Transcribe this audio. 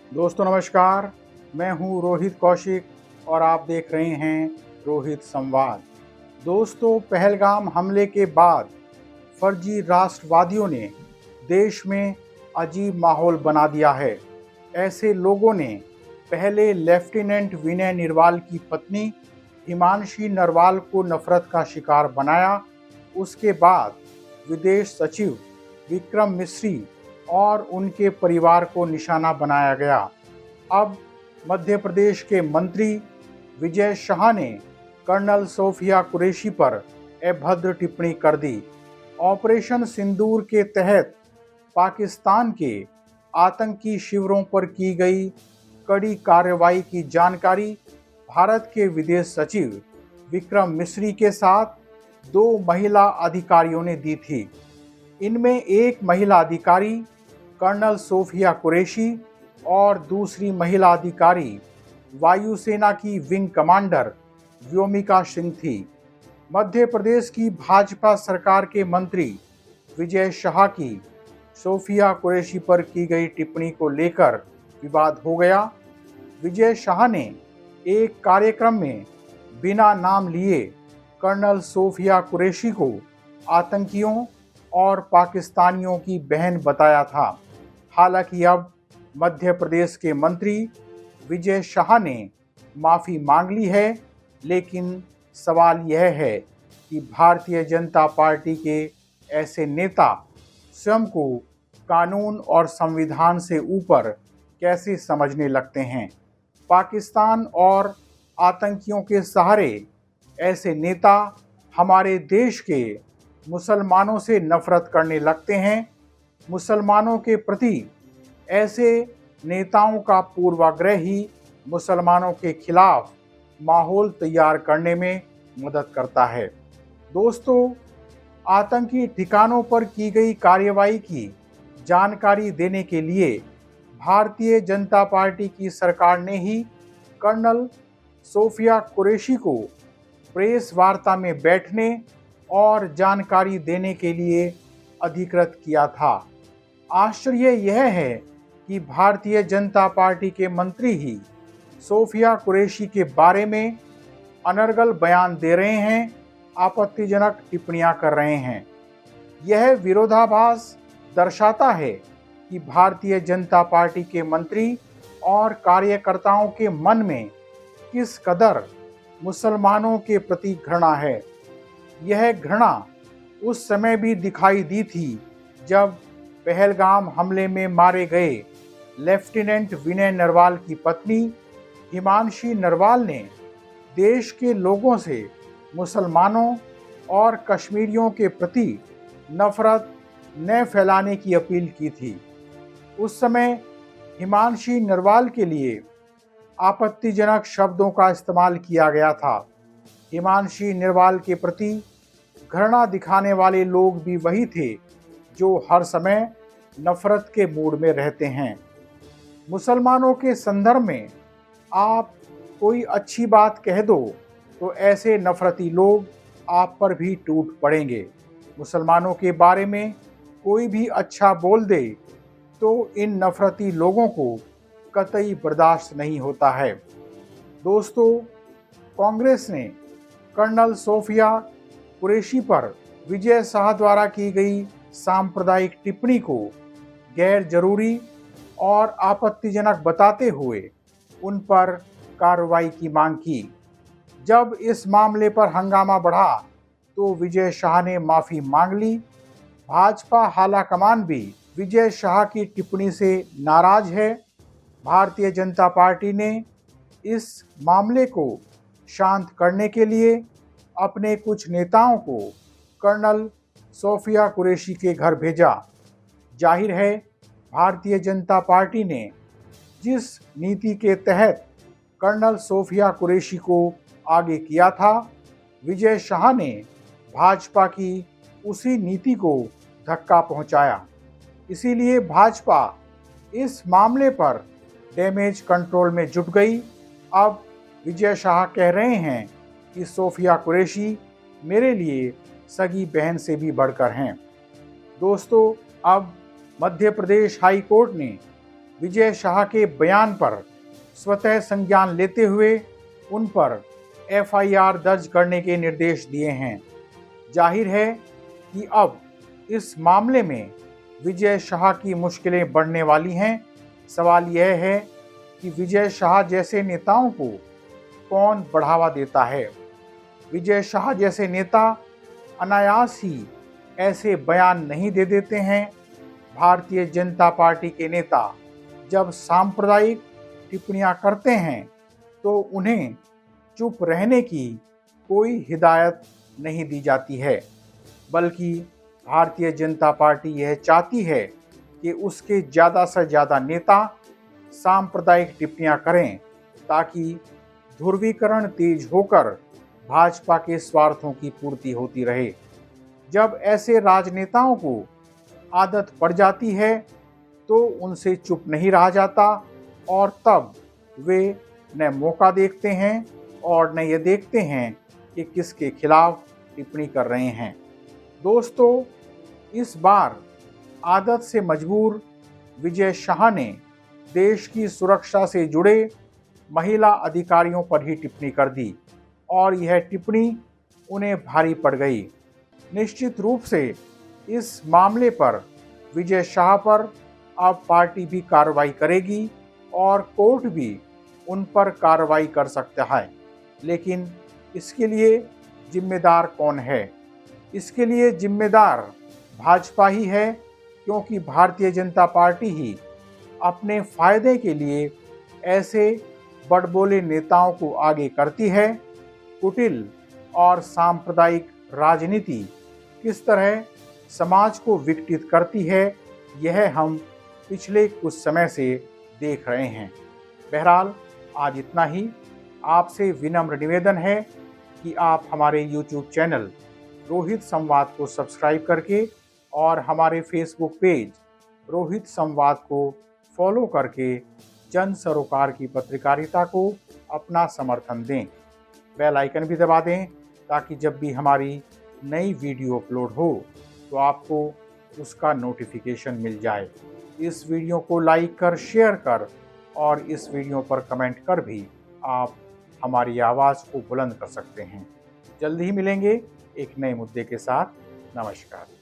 दोस्तों नमस्कार, मैं हूं रोहित कौशिक और आप देख रहे हैं रोहित संवाद। दोस्तों, पहलगाम हमले के बाद फर्जी राष्ट्रवादियों ने देश में अजीब माहौल बना दिया है। ऐसे लोगों ने पहले लेफ्टिनेंट विनय निरवाल की पत्नी हिमांशी नरवाल को नफरत का शिकार बनाया। उसके बाद विदेश सचिव विक्रम मिस्री और उनके परिवार को निशाना बनाया गया। अब मध्य प्रदेश के मंत्री विजय शाह ने कर्नल सोफिया कुरैशी पर अभद्र टिप्पणी कर दी। ऑपरेशन सिंदूर के तहत पाकिस्तान के आतंकी शिविरों पर की गई कड़ी कार्रवाई की जानकारी भारत के विदेश सचिव विक्रम मिस्री के साथ 2 महिला अधिकारियों ने दी थी। इनमें एक महिला अधिकारी कर्नल सोफिया कुरैशी और दूसरी महिला अधिकारी वायुसेना की विंग कमांडर व्योमिका सिंह थी। मध्य प्रदेश की भाजपा सरकार के मंत्री विजय शाह की सोफिया कुरैशी पर की गई टिप्पणी को लेकर विवाद हो गया। विजय शाह ने एक कार्यक्रम में बिना नाम लिए कर्नल सोफिया कुरैशी को आतंकियों और पाकिस्तानियों की बहन बताया था। हालांकि अब मध्य प्रदेश के मंत्री विजय शाह ने माफ़ी मांग ली है, लेकिन सवाल यह है कि भारतीय जनता पार्टी के ऐसे नेता स्वयं को कानून और संविधान से ऊपर कैसे समझने लगते हैं। पाकिस्तान और आतंकियों के सहारे ऐसे नेता हमारे देश के मुसलमानों से नफरत करने लगते हैं। मुसलमानों के प्रति ऐसे नेताओं का पूर्वाग्रह ही मुसलमानों के खिलाफ माहौल तैयार करने में मदद करता है। दोस्तों, आतंकी ठिकानों पर की गई कार्रवाई की जानकारी देने के लिए भारतीय जनता पार्टी की सरकार ने ही कर्नल सोफिया कुरैशी को प्रेस वार्ता में बैठने और जानकारी देने के लिए अधिकृत किया था। आश्चर्य यह है कि भारतीय जनता पार्टी के मंत्री ही सोफिया कुरैशी के बारे में अनर्गल बयान दे रहे हैं, आपत्तिजनक टिप्पणियां कर रहे हैं। यह विरोधाभास दर्शाता है कि भारतीय जनता पार्टी के मंत्री और कार्यकर्ताओं के मन में किस कदर मुसलमानों के प्रति घृणा है। यह घृणा उस समय भी दिखाई दी थी जब पहलगाम हमले में मारे गए लेफ्टिनेंट विनय नरवाल की पत्नी हिमांशी नरवाल ने देश के लोगों से मुसलमानों और कश्मीरियों के प्रति नफरत न फैलाने की अपील की थी। उस समय हिमांशी नरवाल के लिए आपत्तिजनक शब्दों का इस्तेमाल किया गया था। हिमांशी नरवाल के प्रति घृणा दिखाने वाले लोग भी वही थे जो हर समय नफरत के मूड में रहते हैं। मुसलमानों के संदर्भ में आप कोई अच्छी बात कह दो तो ऐसे नफरती लोग आप पर भी टूट पड़ेंगे। मुसलमानों के बारे में कोई भी अच्छा बोल दे तो इन नफरती लोगों को कतई बर्दाश्त नहीं होता है। दोस्तों, कांग्रेस ने कर्नल सोफिया कुरैशी पर विजय शाह द्वारा की गई सांप्रदायिक टिप्पणी को गैर जरूरी और आपत्तिजनक बताते हुए उन पर कार्रवाई की मांग की। जब इस मामले पर हंगामा बढ़ा तो विजय शाह ने माफ़ी मांग ली। भाजपा हालाकमान भी विजय शाह की टिप्पणी से नाराज है। भारतीय जनता पार्टी ने इस मामले को शांत करने के लिए अपने कुछ नेताओं को कर्नल सोफिया कुरैशी के घर भेजा। जाहिर है, भारतीय जनता पार्टी ने जिस नीति के तहत कर्नल सोफिया कुरैशी को आगे किया था, विजय शाह ने भाजपा की उसी नीति को धक्का पहुंचाया। इसीलिए भाजपा इस मामले पर डैमेज कंट्रोल में जुट गई। अब विजय शाह कह रहे हैं कि सोफिया कुरैशी मेरे लिए सगी बहन से भी बढ़कर हैं। दोस्तों, अब मध्य प्रदेश हाई कोर्ट ने विजय शाह के बयान पर स्वतः संज्ञान लेते हुए उन पर एफआईआर दर्ज करने के निर्देश दिए हैं। जाहिर है कि अब इस मामले में विजय शाह की मुश्किलें बढ़ने वाली हैं। सवाल यह है कि विजय शाह जैसे नेताओं को कौन बढ़ावा देता है। विजय शाह जैसे नेता अनायास ही ऐसे बयान नहीं दे देते हैं। भारतीय जनता पार्टी के नेता जब सांप्रदायिक टिप्पणियां करते हैं तो उन्हें चुप रहने की कोई हिदायत नहीं दी जाती है, बल्कि भारतीय जनता पार्टी यह चाहती है कि उसके ज़्यादा से ज़्यादा नेता सांप्रदायिक टिप्पणियां करें, ताकि ध्रुवीकरण तेज होकर भाजपा के स्वार्थों की पूर्ति होती रहे। जब ऐसे राजनेताओं को आदत पड़ जाती है तो उनसे चुप नहीं रहा जाता और तब वे न मौका देखते हैं और न ये देखते हैं कि किसके खिलाफ टिप्पणी कर रहे हैं। दोस्तों, इस बार आदत से मजबूर विजय शाह ने देश की सुरक्षा से जुड़े महिला अधिकारियों पर ही टिप्पणी कर दी और यह टिप्पणी उन्हें भारी पड़ गई। निश्चित रूप से इस मामले पर विजय शाह पर अब पार्टी भी कार्रवाई करेगी और कोर्ट भी उन पर कार्रवाई कर सकता है, लेकिन इसके लिए जिम्मेदार कौन है? इसके लिए जिम्मेदार भाजपा ही है, क्योंकि भारतीय जनता पार्टी ही अपने फायदे के लिए ऐसे बड़बोले नेताओं को आगे करती है। कुटिल और सांप्रदायिक राजनीति किस तरह समाज को विघटित करती है, यह हम पिछले कुछ समय से देख रहे हैं। बहरहाल आज इतना ही। आपसे विनम्र निवेदन है कि आप हमारे YouTube चैनल रोहित संवाद को सब्सक्राइब करके और हमारे फेसबुक पेज रोहित संवाद को फॉलो करके जन सरोकार की पत्रकारिता को अपना समर्थन दें। बेल आइकन भी दबा दें ताकि जब भी हमारी नई वीडियो अपलोड हो तो आपको उसका नोटिफिकेशन मिल जाए। इस वीडियो को लाइक कर, शेयर कर और इस वीडियो पर कमेंट कर भी आप हमारी आवाज़ को बुलंद कर सकते हैं। जल्द ही मिलेंगे एक नए मुद्दे के साथ। नमस्कार।